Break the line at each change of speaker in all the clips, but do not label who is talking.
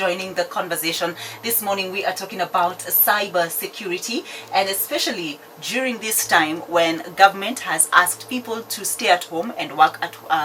joining the conversation. This morning we are talking about cybersecurity, and especially during this time when government has asked people to stay at home and work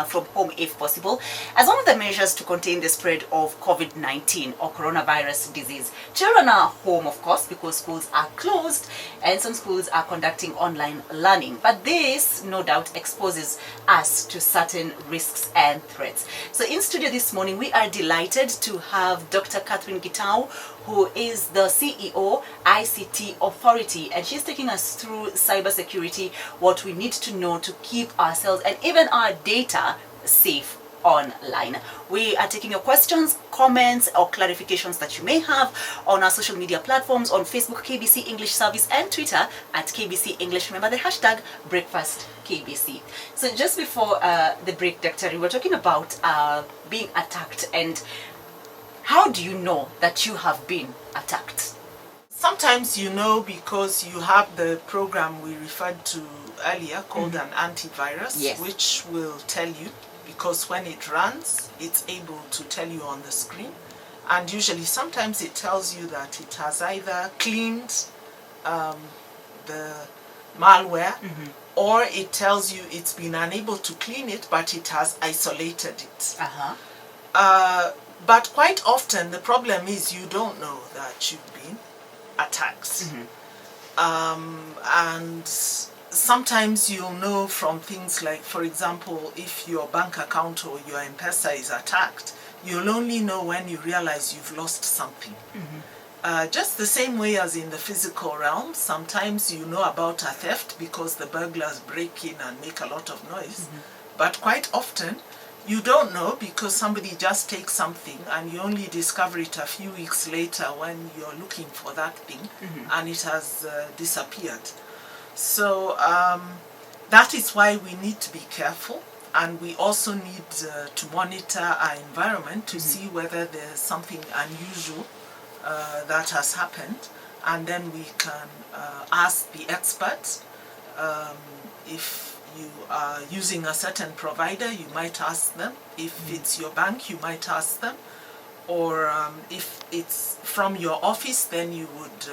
from home if possible, as one of the measures to contain the spread of COVID-19 or coronavirus disease. Children are home, of course, because schools are closed and some schools are conducting online learning. But this, no doubt, exposes us to certain risks and threats. So in studio this morning, we are delighted to have Dr. Katherine Getao, who is the CEO, ICT Authority, and she's taking us through cybersecurity, what we need to know to keep ourselves and even our data safe online. We are taking your questions, comments, or clarifications that you may have on our social media platforms, on Facebook, KBC English Service, and Twitter at KBC English. Remember the hashtag BreakfastKBC. So just before the break, Dr. we were talking about being attacked, and how do you know that you have been attacked?
Sometimes you know because you have the program we referred to earlier called an antivirus,
Yes.
which will tell you, because when it runs, it's able to tell you on the screen. And usually sometimes it tells you that it has either cleaned the malware, or it tells you it's been unable to clean it, but it has isolated it. But quite often the problem is you don't know that you've been attacked. And sometimes you'll know from things like, for example, if your bank account or your M-Pesa is attacked, you'll only know when you realize you've lost something. Just the same way as in the physical realm, sometimes you know about a theft because the burglars break in and make a lot of noise. But quite often, you don't know because somebody just takes something and you only discover it a few weeks later when you're looking for that thing and it has disappeared. So that is why we need to be careful, and we also need to monitor our environment to see whether there's something unusual that has happened, and then we can ask the experts. If you are using a certain provider, you might ask them. If it's your bank, you might ask them. Or if it's from your office, then you would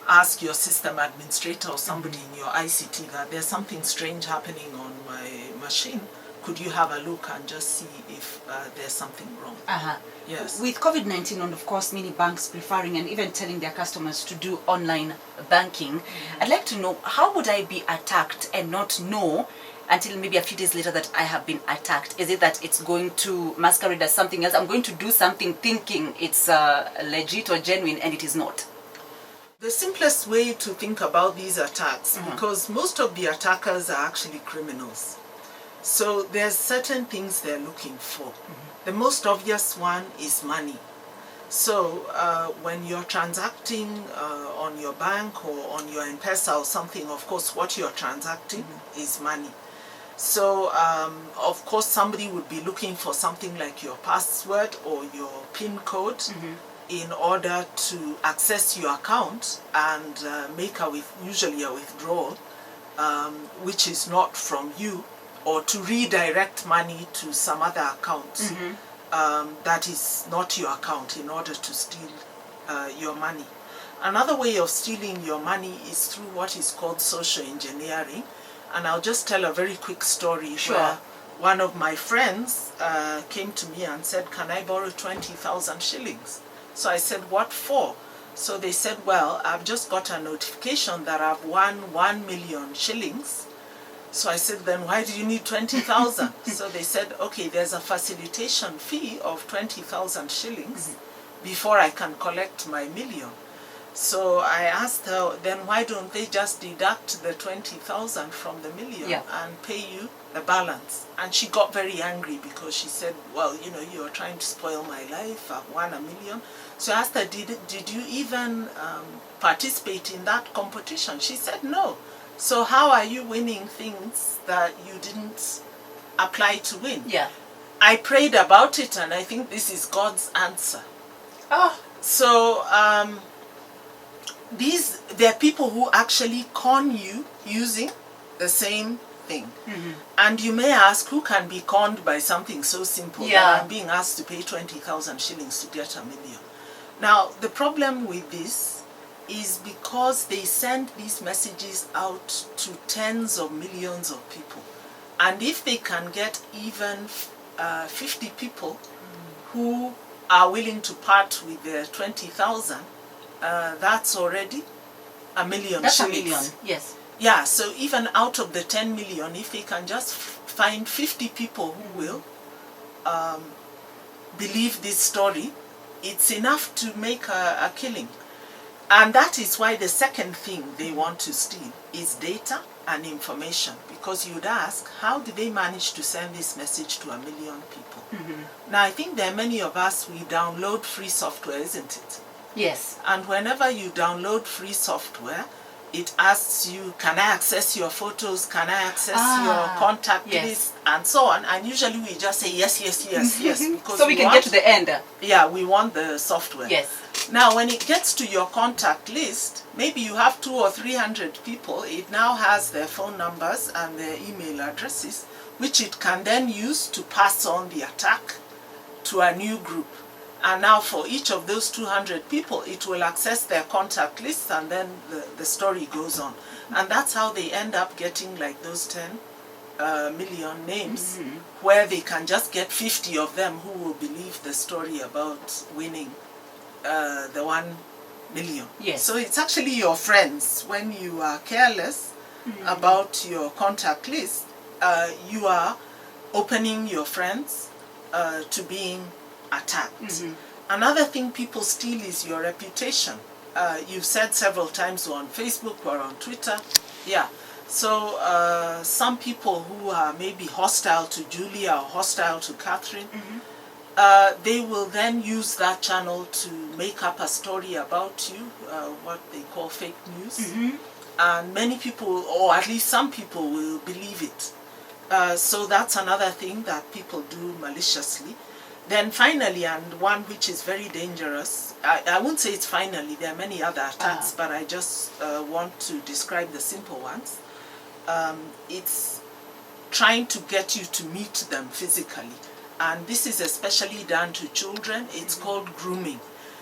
ask your system administrator or somebody in your ICT that there's something strange happening on my machine. Could you have a look and just see if there's something wrong? Yes.
With COVID-19 and of course many banks preferring and even telling their customers to do online banking, I'd like to know, how would I be attacked and not know until maybe a few days later that I have been attacked? Is it that it's going to masquerade as something else? I'm going to do something thinking it's legit or genuine, and it is not.
The simplest way to think about these attacks, because most of the attackers are actually criminals. So there's certain things they're looking for. The most obvious one is money. So when you're transacting on your bank or on your M-Pesa or something, of course what you're transacting is money. So of course somebody would be looking for something like your password or your PIN code in order to access your account and make usually a withdrawal, which is not from you, or to redirect money to some other account that is not your account in order to steal your money. Another way of stealing your money is through what is called social engineering. And I'll just tell a very quick story where one of my friends came to me and said, "Can I borrow 20,000 shillings?" So I said, "What for?" So they said, "Well, I've just got a notification that I've won 1 million shillings. So I said, "Then why do you need 20,000? So they said, "Okay, there's a facilitation fee of 20,000 shillings before I can collect my million." So I asked her, "Then why don't they just deduct the 20,000 from the million and pay you the balance?" And she got very angry because she said, "Well, you know, you're trying to spoil my life. I've won 1 million. So I asked her, did you even participate in that competition? She said, "No." So how are you winning things that you didn't apply to win? I prayed about it, and I think this is God's answer. So there are people who actually con you using the same thing. And you may ask, who can be conned by something so simple that I'm being asked to pay 20,000 shillings to get $1 million? Now, the problem with this is because they send these messages out to tens of millions of people. And if they can get even 50 people who are willing to part with their 20,000, that's already $1 million
That's
shillings.
$1 million, yes.
Yeah, so even out of the 10 million, if they can just find 50 people who will believe this story, it's enough to make a killing. And that is why the second thing they want to steal is data and information. Because you'd ask, how did they manage to send this message to 1 million people? Now, I think there are many of us, we download free software, isn't it?
Yes.
And whenever you download free software, it asks you, can I access your photos? Can I access your contact list? And so on. And usually we just say yes, yes, yes, yes. Because
so we can get to the end.
Yeah, we want the software.
Yes.
Now, when it gets to your contact list, maybe you have 200 or 300 people. It now has their phone numbers and their email addresses, which it can then use to pass on the attack to a new group. And now for each of those 200 people, it will access their contact list, and then the story goes on. And that's how they end up getting like those 10 million names, where they can just get 50 of them who will believe the story about winning the 1 million.
Yes.
So it's actually your friends. When you are careless about your contact list, you are opening your friends to being attacked. Another thing people steal is your reputation. You've said several times on Facebook or on Twitter. Yeah. So some people who are maybe hostile to Julia or hostile to Catherine, they will then use that channel to make up a story about you, what they call fake news. And many people, or at least some people, will believe it. So that's another thing that people do maliciously. Then finally, and one which is very dangerous, I won't say it's finally, there are many other attacks, but I just want to describe the simple ones. It's trying to get you to meet them physically. And this is especially done to children. It's called grooming.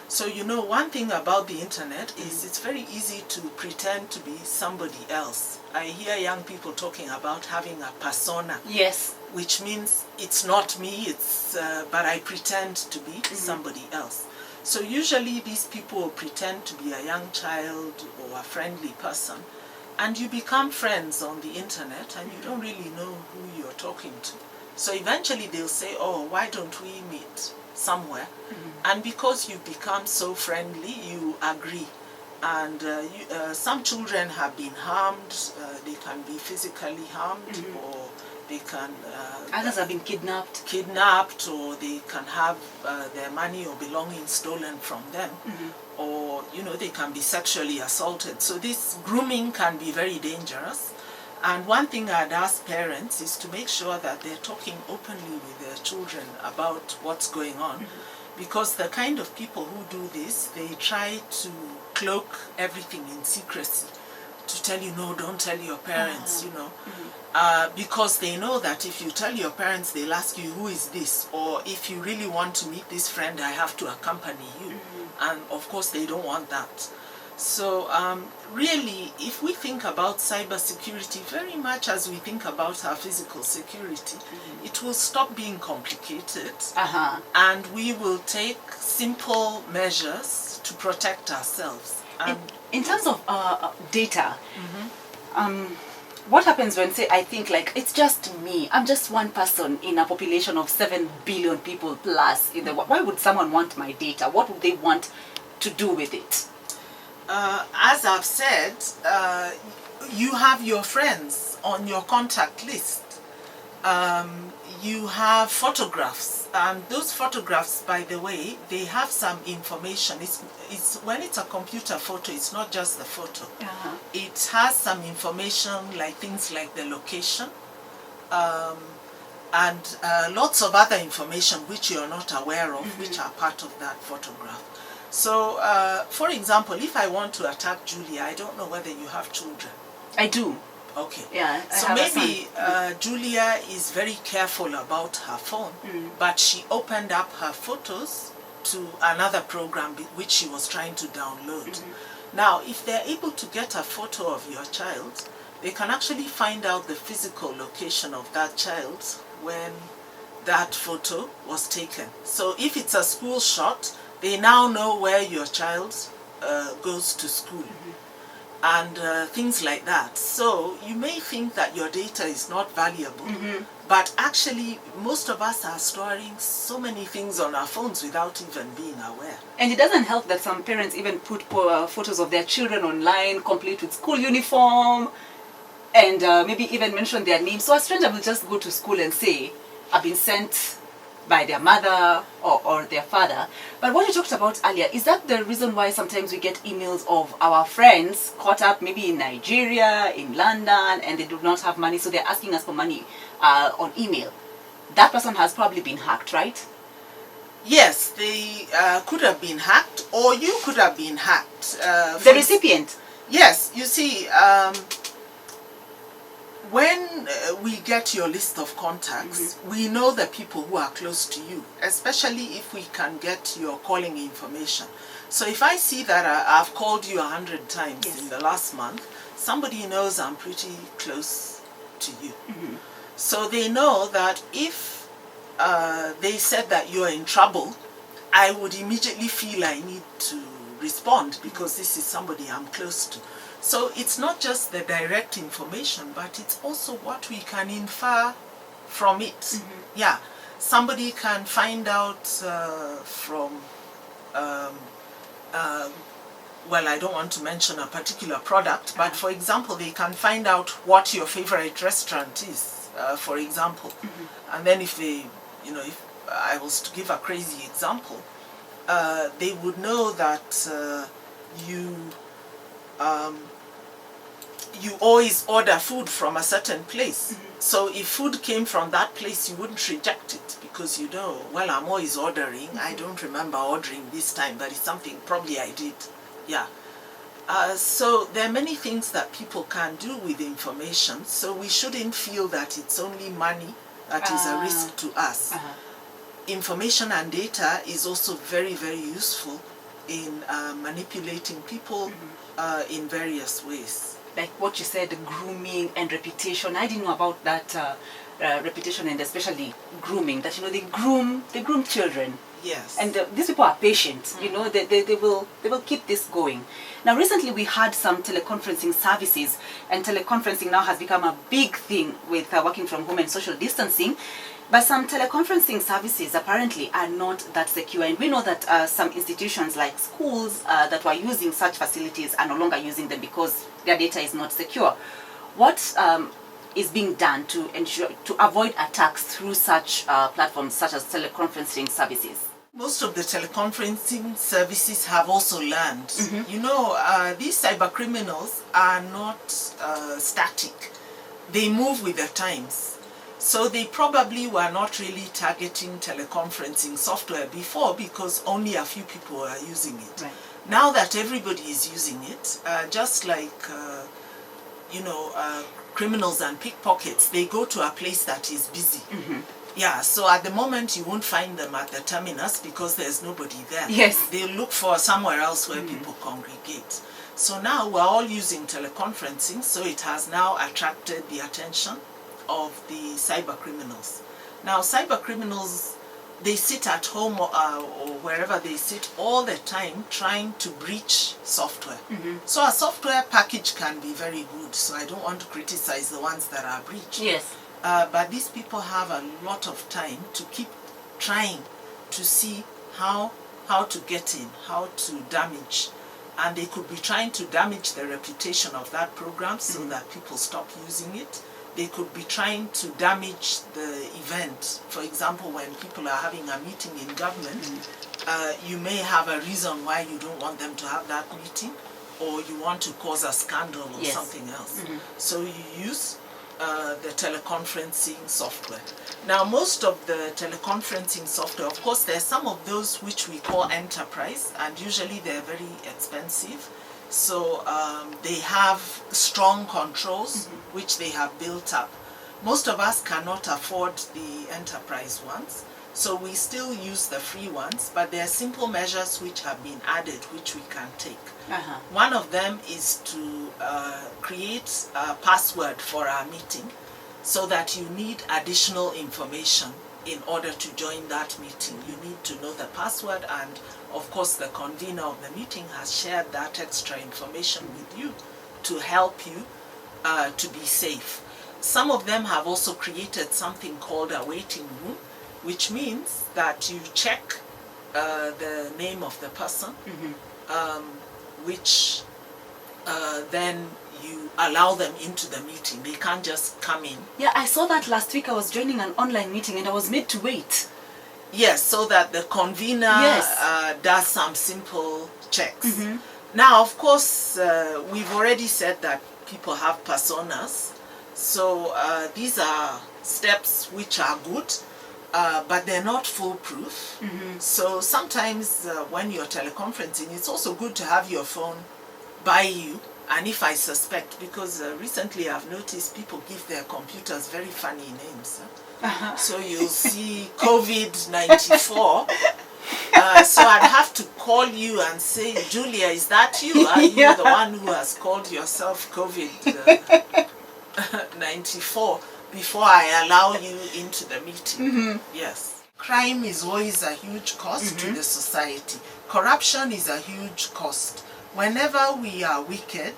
So you know, one thing about the internet is it's very easy to pretend to be somebody else. I hear young people talking about having a persona.
Yes.
Which means it's not me, it's but I pretend to be somebody else. So usually these people will pretend to be a young child or a friendly person, and you become friends on the internet and you don't really know who you're talking to. So eventually they'll say, oh, why don't we meet somewhere? And because you become so friendly, you agree. And some children have been harmed. They can be physically harmed, or they can...
others have been kidnapped.
Kidnapped, or they can have their money or belongings stolen from them. Or, you know, they can be sexually assaulted. So this grooming can be very dangerous. And one thing I'd ask parents is to make sure that they're talking openly with their children about what's going on. Because the kind of people who do this, they try to cloak everything in secrecy. To tell you, no, don't tell your parents, you know. Because they know that if you tell your parents, they'll ask you, who is this? Or if you really want to meet this friend, I have to accompany you. And of course, they don't want that. So really, if we think about cybersecurity very much as we think about our physical security, it will stop being complicated, and we will take simple measures to protect ourselves.
In terms of data, what happens when, say, I think like, it's just me, I'm just one person in a population of 7 billion people plus in the world. Why would someone want my data? What would they want to do with it?
As I've said, you have your friends on your contact list. You have photographs, and those photographs, by the way, they have some information. It's when it's a computer photo, it's not just the photo. It has some information, like things like the location, and lots of other information which you're not aware of, which are part of that photograph. So, for example, if I want to attack Julia, I don't know whether you have children.
I do.
Okay.
Yeah, I
so
have
maybe Julia is very careful about her phone, but she opened up her photos to another program which she was trying to download. Now, if they're able to get a photo of your child, they can actually find out the physical location of that child when that photo was taken. So if it's a school shot, they now know where your child goes to school. And things like that. So you may think that your data is not valuable, but actually most of us are storing so many things on our phones without even being aware.
And it doesn't help that some parents even put photos of their children online, complete with school uniform, and maybe even mention their name. So a stranger will just go to school and say, I've been sent by their mother or their father. But what you talked about earlier, is that the reason why sometimes we get emails of our friends caught up maybe in Nigeria, in London, and they do not have money, so they're asking us for money on email? That person has probably been hacked, right?
Yes, they could have been hacked, or you could have been hacked.
The recipient?
Yes, you see, when we get your list of contacts, we know the people who are close to you, especially if we can get your calling information. So if I see that I've called you 100 times in the last month, somebody knows I'm pretty close to you. So they know that if they said that you're in trouble, I would immediately feel I need to respond because this is somebody I'm close to. So it's not just the direct information, but it's also what we can infer from it. Yeah, somebody can find out from, well, I don't want to mention a particular product, but for example, they can find out what your favorite restaurant is, for example. And then if they, you know, if I was to give a crazy example, they would know that you always order food from a certain place. So if food came from that place, you wouldn't reject it because you know, well, I'm always ordering. I don't remember ordering this time, but it's something probably I did. Yeah. So there are many things that people can do with information. So we shouldn't feel that it's only money that is a risk to us. Information and data is also very, very useful in manipulating people in various ways.
Like what you said, grooming and reputation. I didn't know about that reputation, and especially grooming. That, you know, they groom children.
Yes.
And these people are patient. You know, they will keep this going. Now, recently we had some teleconferencing services, and teleconferencing now has become a big thing with working from home and social distancing. But some teleconferencing services apparently are not that secure, and we know that some institutions like schools that were using such facilities are no longer using them because their data is not secure. What is being done to ensure to avoid attacks through such platforms such as teleconferencing services?
Most of the teleconferencing services have also learned. You know, these cyber criminals are not static. They move with the times. So they probably were not really targeting teleconferencing software before because only a few people were using it.
Right.
Now that everybody is using it, just like, you know, criminals and pickpockets, they go to a place that is busy. Yeah, so at the moment you won't find them at the terminus because there's nobody there.
Yes.
They'll look for somewhere else where people congregate. So now we're all using teleconferencing, so it has now attracted the attention of the cyber criminals. Now, cyber criminals, they sit at home or wherever they sit all the time trying to breach software. So a software package can be very good, so I don't want to criticize the ones that are breached.
Yes.
But these people have a lot of time to keep trying to see how to get in, how to damage. And they could be trying to damage the reputation of that program so that people stop using it. They could be trying to damage the event. For example, when people are having a meeting in government, you may have a reason why you don't want them to have that meeting, or you want to cause a scandal or something else. So you use the teleconferencing software. Now, most of the teleconferencing software, of course, there are some of those which we call enterprise, and usually they're very expensive. So they have strong controls which they have built up. Most of us cannot afford the enterprise ones, so we still use the free ones, but there are simple measures which have been added which we can take. One of them is to create a password for our meeting, so that you need additional information in order to join that meeting. You need to know the password, and of course the convener of the meeting has shared that extra information with you to help you to be safe. Some of them have also created something called a waiting room, which means that you check the name of the person, which then you allow them into the meeting. They can't just come in.
Yeah, I saw that last week. I was joining an online meeting and I was made to wait.
Yes, so that the convener does some simple checks. Now, of course, we've already said that people have personas. So these are steps which are good, but they're not foolproof. So sometimes when you're teleconferencing, it's also good to have your phone by you. And if I suspect, because recently I've noticed people give their computers very funny names. So you'll see COVID-94. So I'd have to call you and say, Julia, is that you? Are you the one who has called yourself COVID-94 before I allow you into the meeting? Yes. Crime is always a huge cost to the society. Corruption is a huge cost. Whenever we are wicked,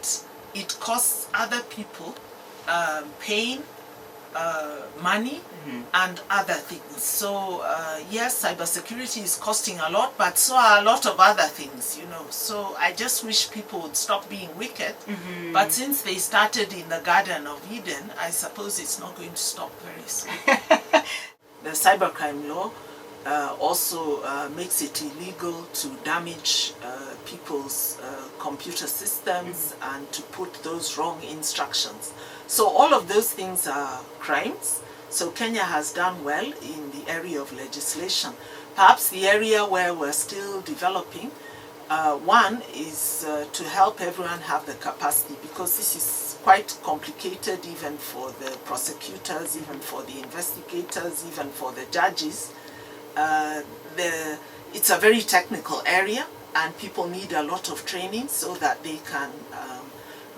it costs other people pain, money, and other things. So yes, cybersecurity is costing a lot, but so are a lot of other things, you know. So I just wish people would stop being wicked. But since they started in the Garden of Eden, I suppose it's not going to stop very soon. The cybercrime law also makes it illegal to damage people's computer systems and to put those wrong instructions. So all of those things are crimes. So Kenya has done well in the area of legislation. Perhaps the area where we're still developing, one is to help everyone have the capacity, because this is quite complicated even for the prosecutors, even for the investigators, even for the judges. It's a very technical area, and people need a lot of training so that they can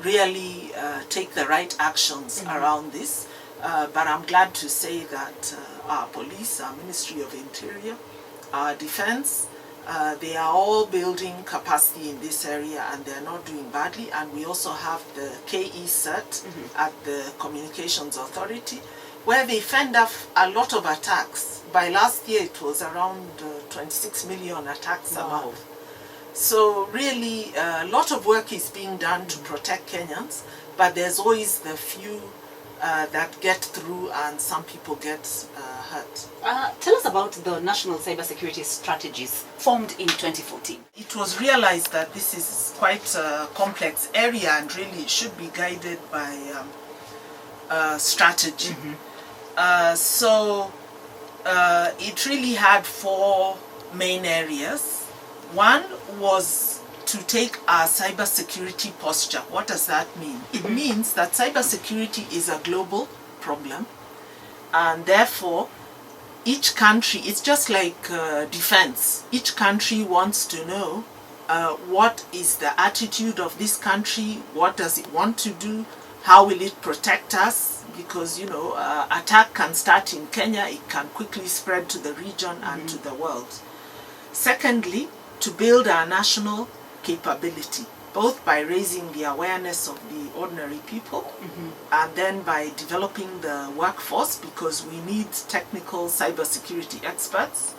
really take the right actions around this. But I'm glad to say that our police, our Ministry of Interior, our defense, they are all building capacity in this area, and they're not doing badly. And we also have the KE cert at the Communications Authority, where they fend off a lot of attacks. By last year, it was around 26 million attacks a month. So really, a lot of work is being done to protect Kenyans, but there's always the few that get through, and some people get hurt.
Tell us about the National Cybersecurity Strategies formed in 2014. It
was realized that this is quite a complex area and really should be guided by strategy. So it really had four main areas. One was to take our cybersecurity posture. What does that mean? It means that cybersecurity is a global problem, and therefore each country, it's just like defense. Each country wants to know what is the attitude of this country, what does it want to do, how will it protect us, because you know, attack can start in Kenya, it can quickly spread to the region and to the world. Secondly, to build our national capability, both by raising the awareness of the ordinary people and then by developing the workforce, because we need technical cybersecurity experts,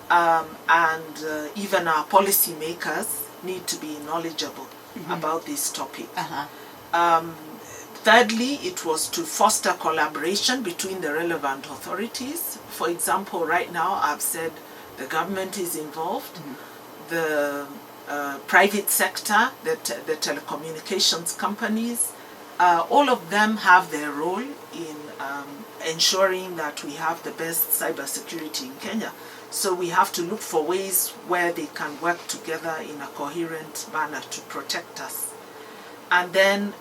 and even our policy makers need to be knowledgeable about this topic. Thirdly, it was to foster collaboration between the relevant authorities. For example, right now I've said the government is involved, the private sector, the telecommunications companies, all of them have their role in ensuring that we have the best cybersecurity in Kenya. So we have to look for ways where they can work together in a coherent manner to protect us. And then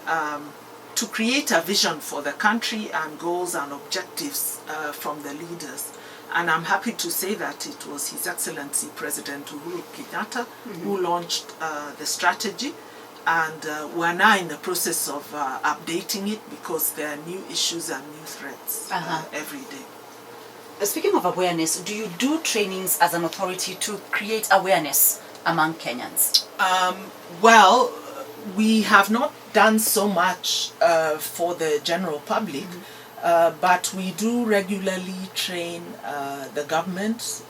to create a vision for the country and goals and objectives from the leaders. And I'm happy to say that it was His Excellency President Uhuru Kenyatta who launched the strategy. And we're now in the process of updating it because there are new issues and new threats every day.
Speaking of awareness, do you do trainings as an authority to create awareness among Kenyans?
Well, we have not done so much for the general public, but we do regularly train the government,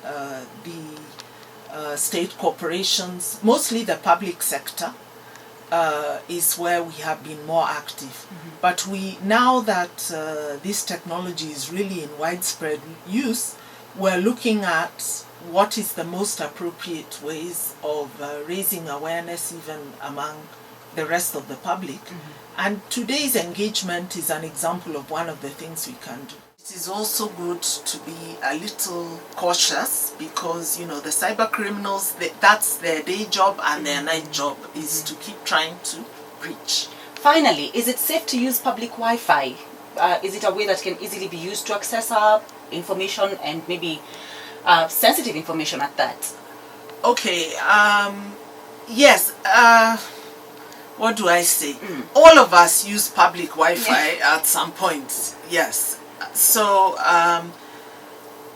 the state corporations, mostly the public sector. Is where we have been more active. But now that this technology is really in widespread use, we're looking at what is the most appropriate ways of raising awareness even among the rest of the public. And today's engagement is an example of one of the things we can do. It is also good to be a little cautious because, you know, the cyber criminals, that's their day job and their night job is to keep trying to breach.
Finally, is it safe to use public Wi-Fi? Is it a way that can easily be used to access our information and maybe sensitive information at that?
Okay, yes. What do I say? All of us use public Wi-Fi at some point, yes. So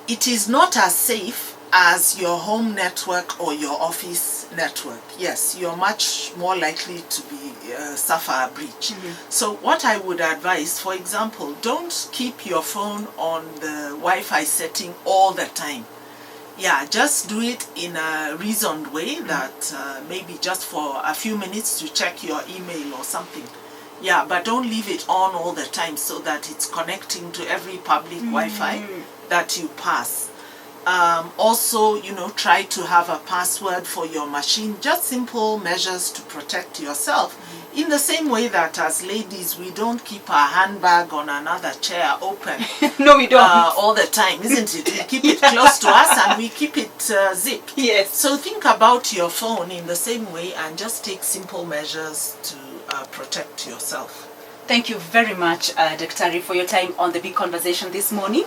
it is not as safe as your home network or your office network. Yes, you're much more likely to suffer a breach. So what I would advise, for example, don't keep your phone on the Wi-Fi setting all the time. Yeah, just do it in a reasoned way that maybe just for a few minutes to check your email or something. Yeah, but don't leave it on all the time so that it's connecting to every public Wi-Fi that you pass. Also, you know, try to have a password for your machine. Just simple measures to protect yourself. In the same way that as ladies, we don't keep our handbag on another chair open.
No, we don't.
All the time, isn't it? We keep it close to us and we keep it zipped.
Yes.
So think about your phone in the same way and just take simple measures to protect yourself.
Thank you very much, Dr. for your time on the big conversation this morning.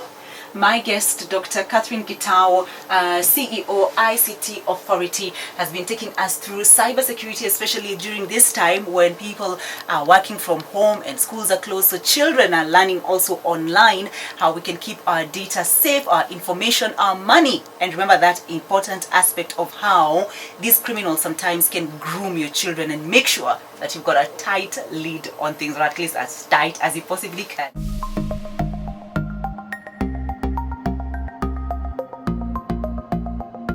My guest, Dr. Katherine Getao, CEO, ICT Authority, has been taking us through cybersecurity, especially during this time when people are working from home and schools are closed, so children are learning also online, how we can keep our data safe, our information, our money. And remember that important aspect of how these criminals sometimes can groom your children and make sure that you've got a tight lead on things, or at least as tight as you possibly can.